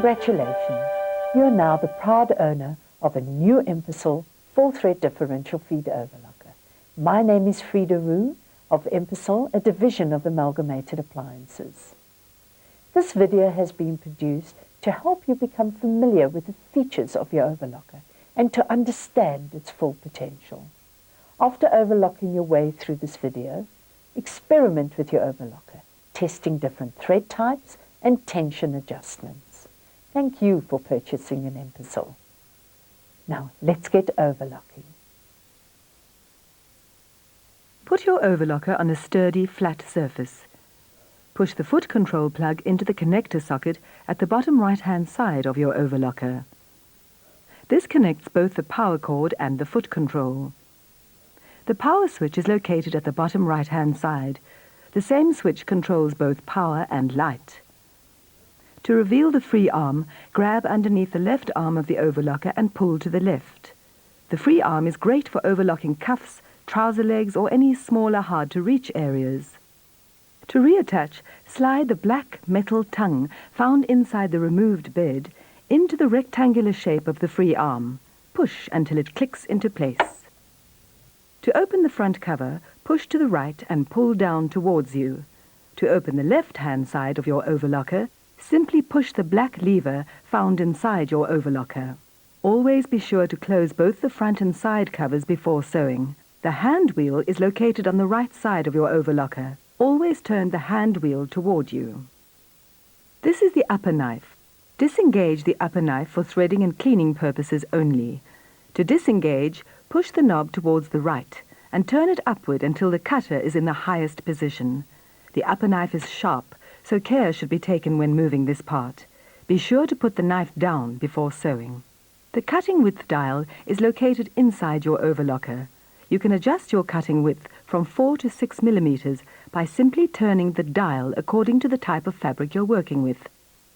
Congratulations! You are now the proud owner of a new Empisal 4-thread differential feed overlocker. My name is Frida Roo of Empisal, a division of Amalgamated Appliances. This video has been produced to help you become familiar with the features of your overlocker and to understand its full potential. After overlocking your way through this video, experiment with your overlocker, testing different thread types and tension adjustments. Thank you for purchasing an Empisal. Now let's get overlocking. Put your overlocker on a sturdy, flat surface. Push the foot control plug into the connector socket at the bottom right-hand side of your overlocker. This connects both the power cord and the foot control. The power switch is located at the bottom right-hand side. The same switch controls both power and light. To reveal the free arm, grab underneath the left arm of the overlocker and pull to the left. The free arm is great for overlocking cuffs, trouser legs, or any smaller hard-to-reach areas. To reattach, slide the black metal tongue found inside the removed bed into the rectangular shape of the free arm. Push until it clicks into place. To open the front cover, push to the right and pull down towards you. To open the left-hand side of your overlocker, simply push the black lever found inside your overlocker. Always be sure to close both the front and side covers before sewing. The hand wheel is located on the right side of your overlocker. Always turn the hand wheel toward you. This is the upper knife. Disengage the upper knife for threading and cleaning purposes only. To disengage, push the knob towards the right and turn it upward until the cutter is in the highest position. The upper knife is sharp, so care should be taken when moving this part. Be sure to put the knife down before sewing. The cutting width dial is located inside your overlocker. You can adjust your cutting width from 4 to 6 millimeters by simply turning the dial according to the type of fabric you're working with.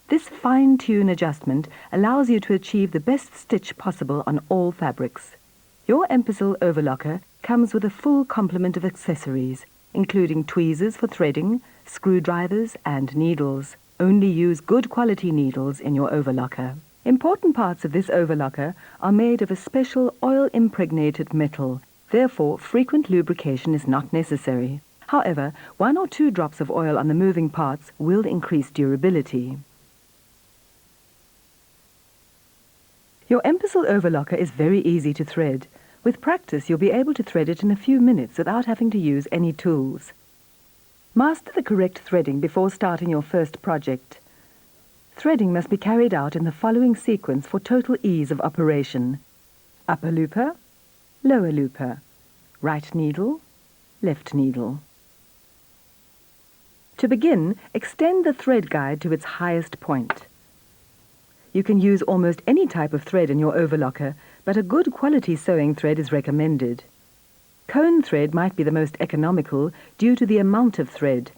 This fine-tune adjustment allows you to achieve the best stitch possible on all fabrics. Your Empisal overlocker comes with a full complement of accessories, including tweezers for threading, screwdrivers and needles. Only use good quality needles in your overlocker. Important parts of this overlocker are made of a special oil-impregnated metal. Therefore, frequent lubrication is not necessary. However, 1 or 2 drops of oil on the moving parts will increase durability. Your Empisal overlocker is very easy to thread. With practice, you'll be able to thread it in a few minutes without having to use any tools. Master the correct threading before starting your first project. Threading must be carried out in the following sequence for total ease of operation. Upper looper, lower looper, right needle, left needle. To begin, extend the thread guide to its highest point. You can use almost any type of thread in your overlocker, but a good quality sewing thread is recommended. Cone thread might be the most economical due to the amount of thread.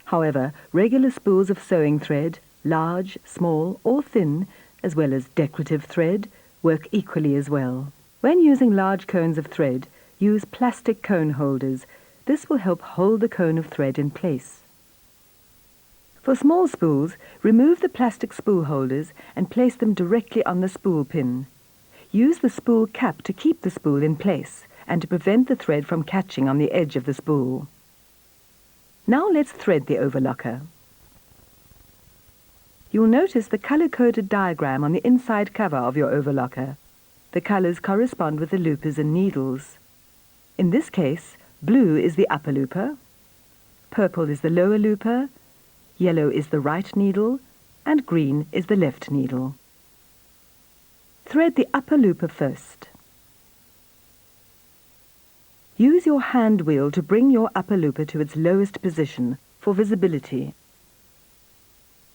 However, regular spools of sewing thread, large, small or thin, as well as decorative thread, work equally as well. When using large cones of thread, use plastic cone holders. This will help hold the cone of thread in place. For small spools, remove the plastic spool holders and place them directly on the spool pin. Use the spool cap to keep the spool in place and to prevent the thread from catching on the edge of the spool. Now let's thread the overlocker. You'll notice the color-coded diagram on the inside cover of your overlocker. The colors correspond with the loopers and needles. In this case, blue is the upper looper, purple is the lower looper, yellow is the right needle, and green is the left needle. Thread the upper looper first. Use your hand wheel to bring your upper looper to its lowest position for visibility.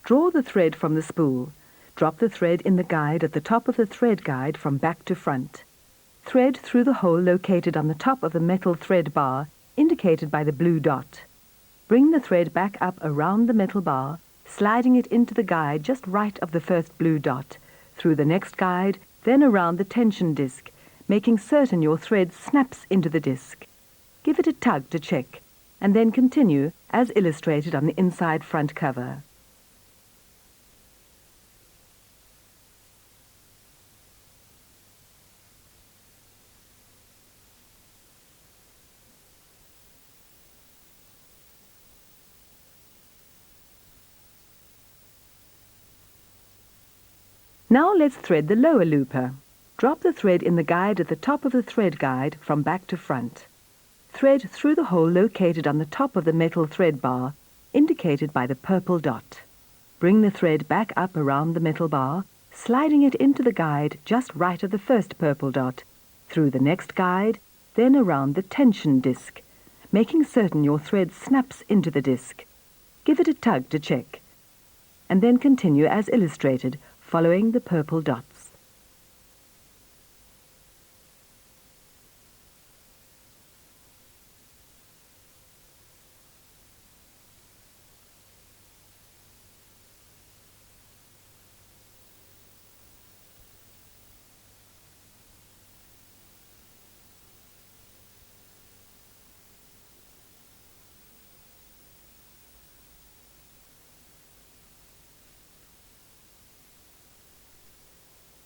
Draw the thread from the spool. Drop the thread in the guide at the top of the thread guide from back to front. Thread through the hole located on the top of the metal thread bar, indicated by the blue dot. Bring the thread back up around the metal bar, sliding it into the guide just right of the first blue dot, through the next guide, then around the tension disc, making certain your thread snaps into the disc. Give it a tug to check, and then continue as illustrated on the inside front cover. Now let's thread the lower looper. Drop the thread in the guide at the top of the thread guide from back to front. Thread through the hole located on the top of the metal thread bar, indicated by the purple dot. Bring the thread back up around the metal bar, sliding it into the guide just right of the first purple dot, through the next guide, then around the tension disc, making certain your thread snaps into the disc. Give it a tug to check, and then continue as illustrated, following the purple dots.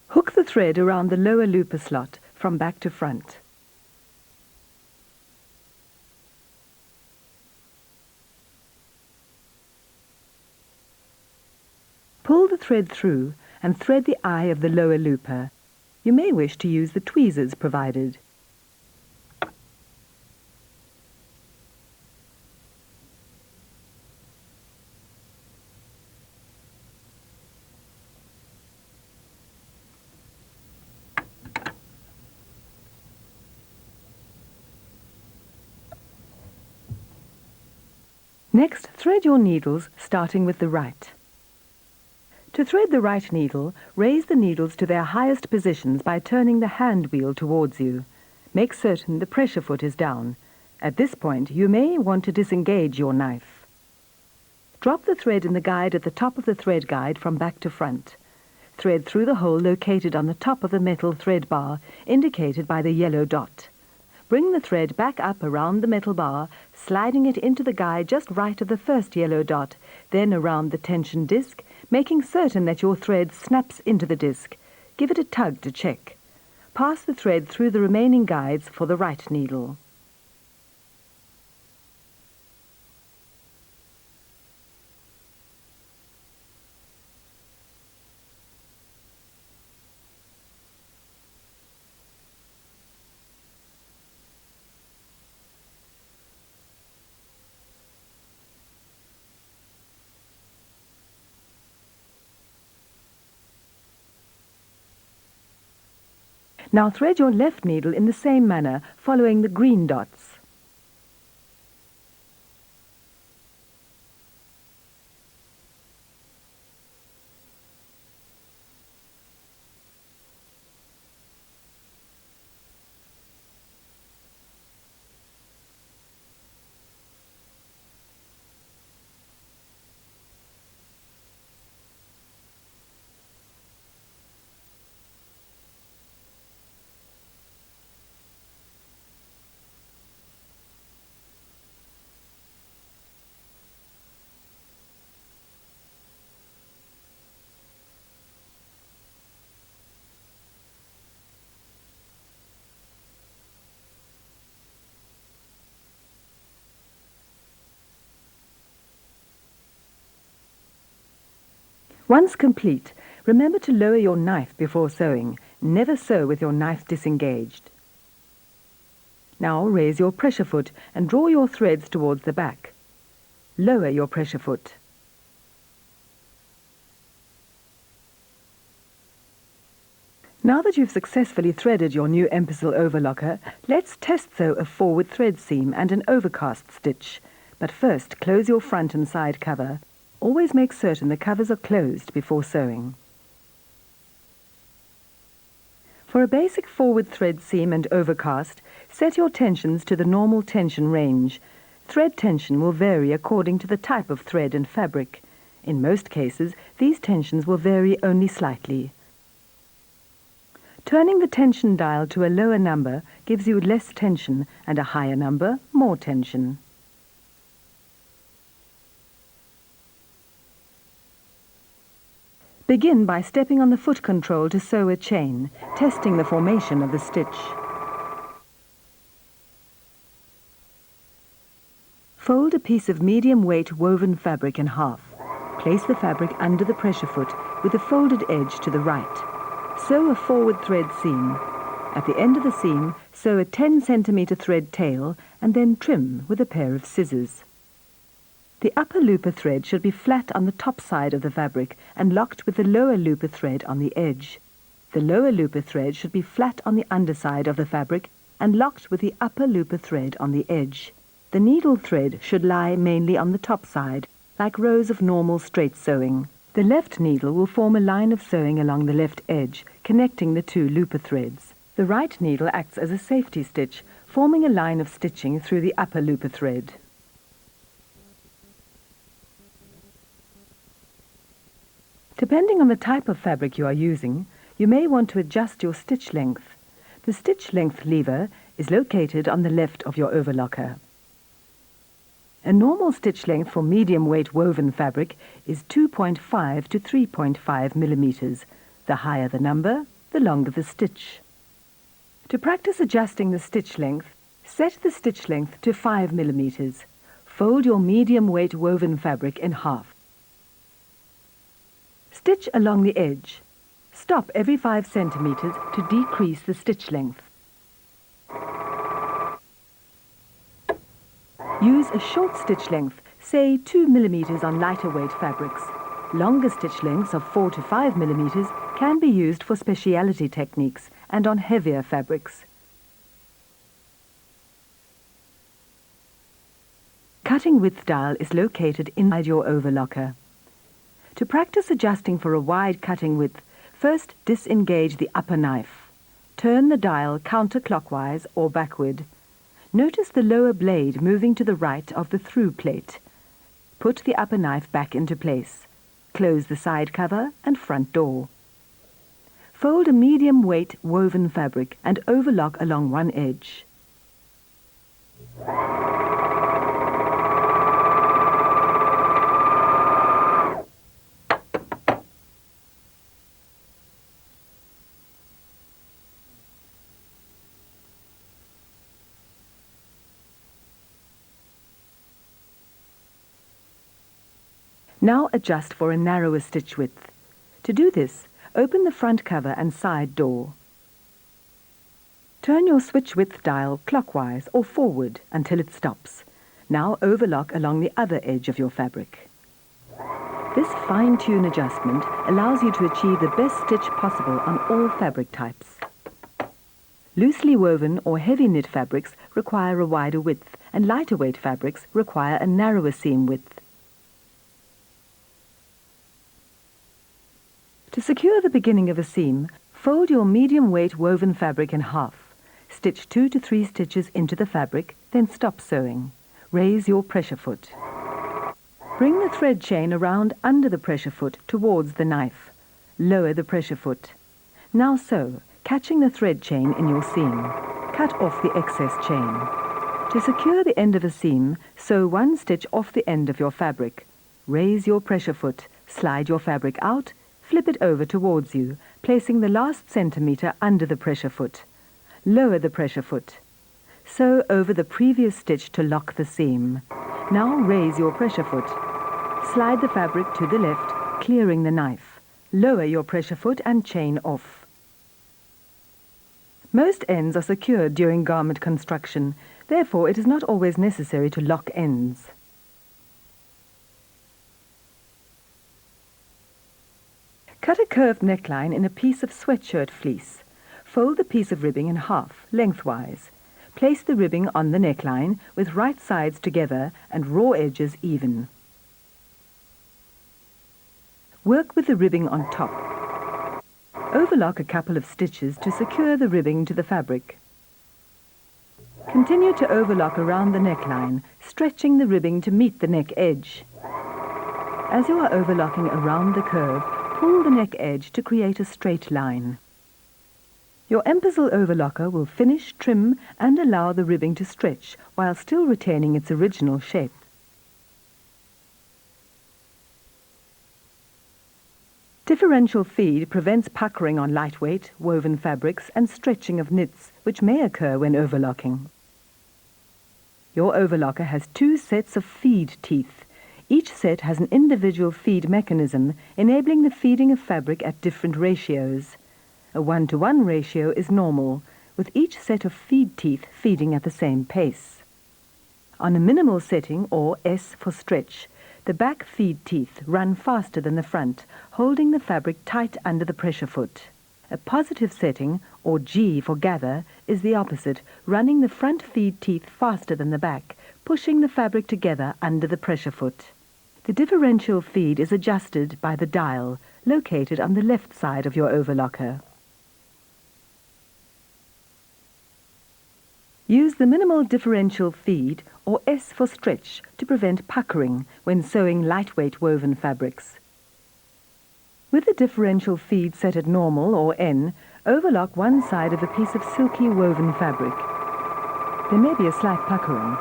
Hook the thread around the lower looper slot from back to front. Pull the thread through and thread the eye of the lower looper. You may wish to use the tweezers provided. Next, thread your needles, starting with the right. To thread the right needle, raise the needles to their highest positions by turning the hand wheel towards you. Make certain the pressure foot is down. At this point, you may want to disengage your knife. Drop the thread in the guide at the top of the thread guide from back to front. Thread through the hole located on the top of the metal thread bar, indicated by the yellow dot. Bring the thread back up around the metal bar, sliding it into the guide just right of the first yellow dot, then around the tension disc, making certain that your thread snaps into the disc. Give it a tug to check. Pass the thread through the remaining guides for the right needle. Now thread your left needle in the same manner, following the green dots. Once complete, remember to lower your knife before sewing. Never sew with your knife disengaged. Now raise your pressure foot and draw your threads towards the back. Lower your pressure foot. Now that you've successfully threaded your new Empisal overlocker, let's test sew a forward thread seam and an overcast stitch. But first, close your front and side cover. Always make certain the covers are closed before sewing. For a basic forward thread seam and overcast, set your tensions to the normal tension range. Thread tension will vary according to the type of thread and fabric. In most cases, these tensions will vary only slightly. Turning the tension dial to a lower number gives you less tension, and a higher number, more tension. Begin by stepping on the foot control to sew a chain, testing the formation of the stitch. Fold a piece of medium weight woven fabric in half. Place the fabric under the pressure foot, with a folded edge to the right. Sew a forward thread seam. At the end of the seam, sew a 10 centimeter thread tail and then trim with a pair of scissors. The upper looper thread should be flat on the top side of the fabric and locked with the lower looper thread on the edge. The lower looper thread should be flat on the underside of the fabric and locked with the upper looper thread on the edge. The needle thread should lie mainly on the top side, like rows of normal straight sewing. The left needle will form a line of sewing along the left edge, connecting the two looper threads. The right needle acts as a safety stitch, forming a line of stitching through the upper looper thread. Depending on the type of fabric you are using, you may want to adjust your stitch length. The stitch length lever is located on the left of your overlocker. A normal stitch length for medium weight woven fabric is 2.5 to 3.5 millimeters. The higher the number, the longer the stitch. To practice adjusting the stitch length, set the stitch length to 5 millimeters. Fold your medium weight woven fabric in half. Stitch along the edge. Stop every 5 centimeters to decrease the stitch length. Use a short stitch length, say 2 millimeters on lighter weight fabrics. Longer stitch lengths of 4 to 5 millimeters can be used for specialty techniques and on heavier fabrics. Cutting width dial is located inside your overlocker. To practice adjusting for a wide cutting width, first disengage the upper knife. Turn the dial counterclockwise or backward. Notice the lower blade moving to the right of the through plate. Put the upper knife back into place. Close the side cover and front door. Fold a medium weight woven fabric and overlock along one edge. Now adjust for a narrower stitch width. To do this, open the front cover and side door. Turn your switch width dial clockwise or forward until it stops. Now overlock along the other edge of your fabric. This fine-tune adjustment allows you to achieve the best stitch possible on all fabric types. Loosely woven or heavy knit fabrics require a wider width, and lighter weight fabrics require a narrower seam width. To secure the beginning of a seam, fold your medium weight woven fabric in half. Stitch 2 to 3 stitches into the fabric, then stop sewing. Raise your pressure foot. Bring the thread chain around under the pressure foot towards the knife. Lower the pressure foot. Now sew, catching the thread chain in your seam. Cut off the excess chain. To secure the end of a seam, sew 1 stitch off the end of your fabric. Raise your pressure foot, slide your fabric out, flip it over towards you, placing the last centimeter under the pressure foot. Lower the pressure foot. Sew over the previous stitch to lock the seam. Now raise your pressure foot. Slide the fabric to the left, clearing the knife. Lower your pressure foot and chain off. Most ends are secured during garment construction, therefore it is not always necessary to lock ends. Cut a curved neckline in a piece of sweatshirt fleece. Fold the piece of ribbing in half, lengthwise. Place the ribbing on the neckline with right sides together and raw edges even. Work with the ribbing on top. Overlock a couple of stitches to secure the ribbing to the fabric. Continue to overlock around the neckline, stretching the ribbing to meet the neck edge. As you are overlocking around the curve, pull the neck edge to create a straight line. Your Empisal overlocker will finish, trim and allow the ribbing to stretch while still retaining its original shape. Differential feed prevents puckering on lightweight, woven fabrics and stretching of knits, which may occur when overlocking. Your overlocker has 2 sets of feed teeth. Each set has an individual feed mechanism enabling the feeding of fabric at different ratios. A 1-to-1 ratio is normal, with each set of feed teeth feeding at the same pace. On a minimal setting, or S for stretch, the back feed teeth run faster than the front, holding the fabric tight under the pressure foot. A positive setting, or G for gather, is the opposite, running the front feed teeth faster than the back, pushing the fabric together under the pressure foot. The differential feed is adjusted by the dial, located on the left side of your overlocker. Use the minimal differential feed, or S for stretch, to prevent puckering when sewing lightweight woven fabrics. With the differential feed set at normal, or N, overlock one side of a piece of silky woven fabric. There may be a slight puckering.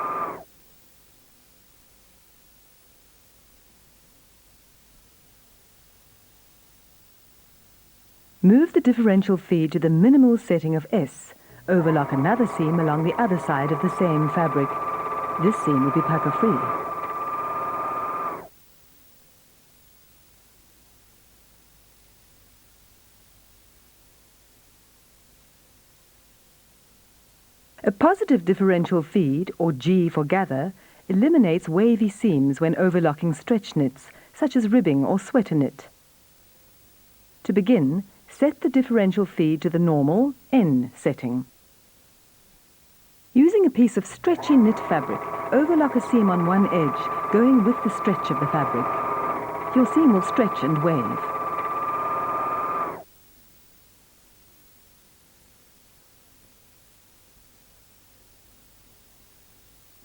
Move the differential feed to the minimal setting of S. Overlock another seam along the other side of the same fabric. This seam will be pucker-free. A positive differential feed, or G for gather, eliminates wavy seams when overlocking stretch knits, such as ribbing or sweater knit. To begin, set the differential feed to the normal N setting. Using a piece of stretchy knit fabric, overlock a seam on one edge, going with the stretch of the fabric. Your seam will stretch and wave.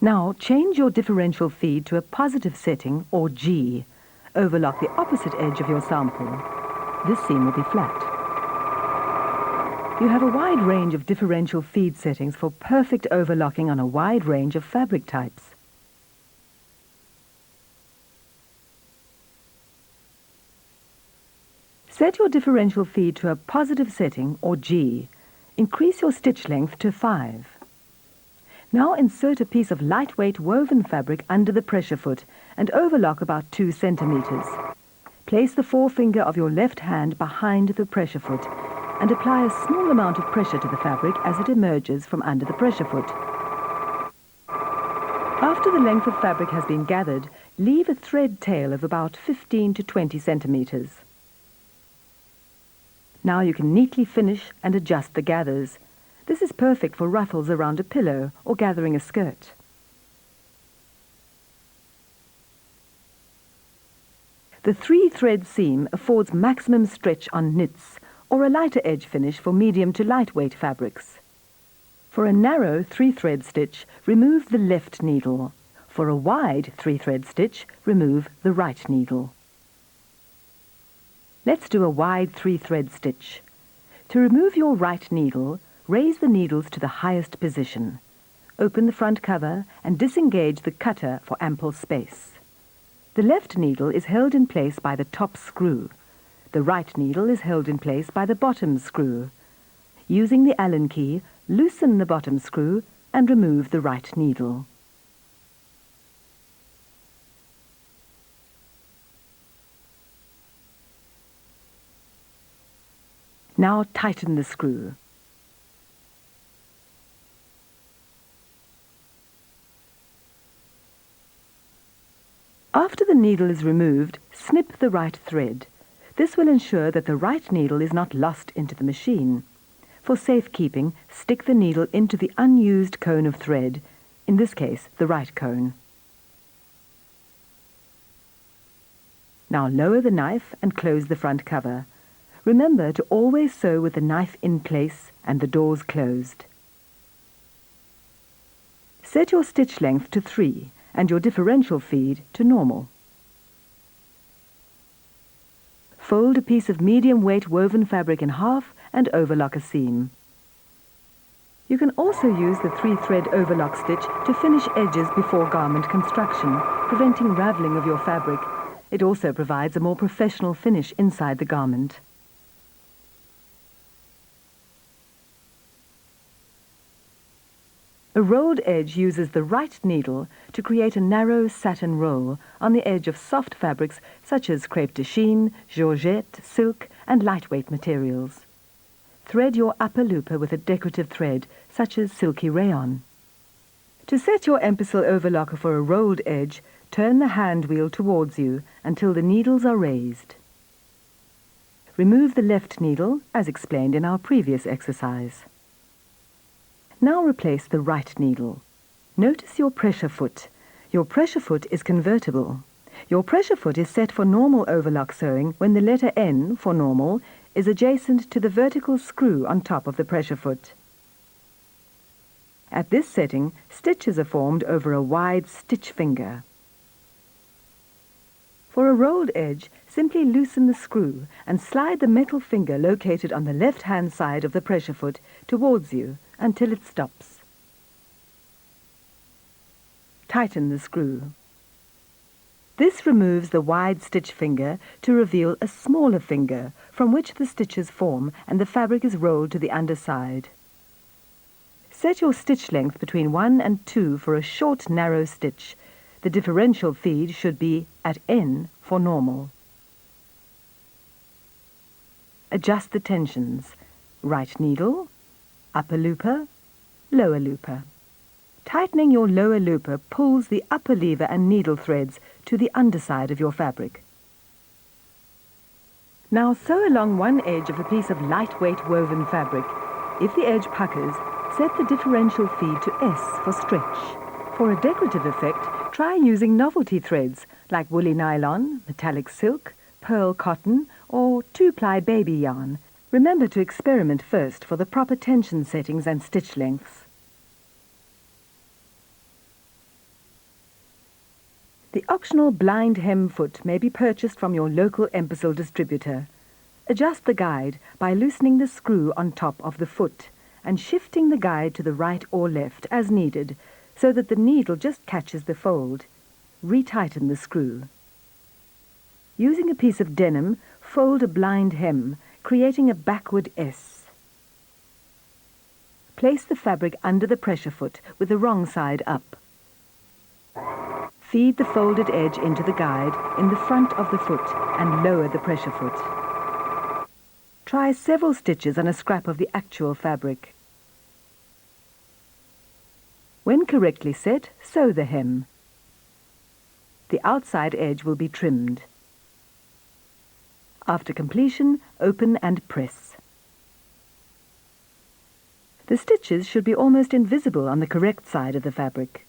Now, change your differential feed to a positive setting, or G. Overlock the opposite edge of your sample. This seam will be flat. You have a wide range of differential feed settings for perfect overlocking on a wide range of fabric types. Set your differential feed to a positive setting, or G. Increase your stitch length to 5. Now insert a piece of lightweight woven fabric under the pressure foot and overlock about 2 centimeters. Place the forefinger of your left hand behind the pressure foot and apply a small amount of pressure to the fabric as it emerges from under the pressure foot. After the length of fabric has been gathered, leave a thread tail of about 15 to 20 centimeters. Now you can neatly finish and adjust the gathers. This is perfect for ruffles around a pillow or gathering a skirt. The 3-thread seam affords maximum stretch on knits, or a lighter edge finish for medium to lightweight fabrics. For a narrow 3-thread stitch, remove the left needle. For a wide 3-thread stitch, remove the right needle. Let's do a wide 3-thread stitch. To remove your right needle, raise the needles to the highest position. Open the front cover and disengage the cutter for ample space. The left needle is held in place by the top screw. The right needle is held in place by the bottom screw. Using the Allen key, loosen the bottom screw and remove the right needle. Now tighten the screw. After the needle is removed, snip the right thread. This will ensure that the right needle is not lost into the machine. For safekeeping, stick the needle into the unused cone of thread, in this case, the right cone. Now lower the knife and close the front cover. Remember to always sew with the knife in place and the doors closed. Set your stitch length to 3 and your differential feed to normal. Fold a piece of medium weight woven fabric in half and overlock a seam. You can also use the 3-thread overlock stitch to finish edges before garment construction, preventing raveling of your fabric. It also provides a more professional finish inside the garment. A rolled edge uses the right needle to create a narrow satin roll on the edge of soft fabrics such as crêpe de chine, georgette, silk, and lightweight materials. Thread your upper looper with a decorative thread such as silky rayon. To set your Empisal overlocker for a rolled edge, turn the hand wheel towards you until the needles are raised. Remove the left needle, as explained in our previous exercise. Now replace the right needle. Notice your pressure foot. Your pressure foot is convertible. Your pressure foot is set for normal overlock sewing when the letter N, for normal, is adjacent to the vertical screw on top of the pressure foot. At this setting, stitches are formed over a wide stitch finger. For a rolled edge, simply loosen the screw and slide the metal finger located on the left-hand side of the pressure foot towards you until it stops. Tighten the screw. This removes the wide stitch finger to reveal a smaller finger from which the stitches form and the fabric is rolled to the underside. Set your stitch length between 1 and 2 for a short, narrow stitch. The differential feed should be at N for normal. Adjust the tensions. Right needle, upper looper, lower looper. Tightening your lower looper pulls the upper lever and needle threads to the underside of your fabric. Now sew along one edge of a piece of lightweight woven fabric. If the edge puckers, set the differential feed to S for stretch. For a decorative effect, try using novelty threads like woolly nylon, metallic silk, pearl cotton, or 2-ply baby yarn. Remember to experiment first for the proper tension settings and stitch lengths. The optional blind hem foot may be purchased from your local Empisal distributor. Adjust the guide by loosening the screw on top of the foot and shifting the guide to the right or left as needed so that the needle just catches the fold. Retighten the screw. Using a piece of denim, fold a blind hem, creating a backward S. Place the fabric under the pressure foot with the wrong side up. Feed the folded edge into the guide in the front of the foot and lower the pressure foot. Try several stitches on a scrap of the actual fabric. When correctly set, sew the hem. The outside edge will be trimmed. After completion, open and press. The stitches should be almost invisible on the correct side of the fabric.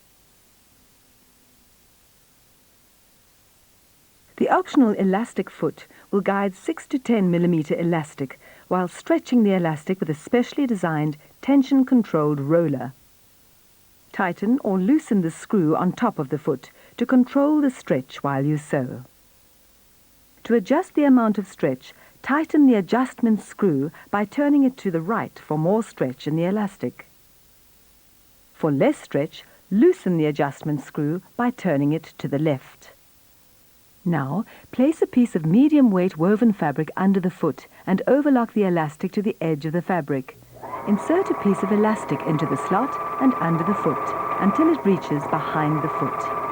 The optional elastic foot will guide 6 to 10 millimeter elastic while stretching the elastic with a specially designed tension-controlled roller. Tighten or loosen the screw on top of the foot to control the stretch while you sew. To adjust the amount of stretch, tighten the adjustment screw by turning it to the right for more stretch in the elastic. For less stretch, loosen the adjustment screw by turning it to the left. Now, place a piece of medium-weight woven fabric under the foot and overlock the elastic to the edge of the fabric. Insert a piece of elastic into the slot and under the foot until it reaches behind the foot.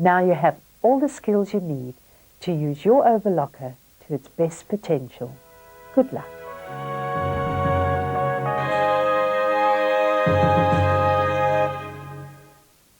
Now you have all the skills you need to use your overlocker to its best potential. Good luck.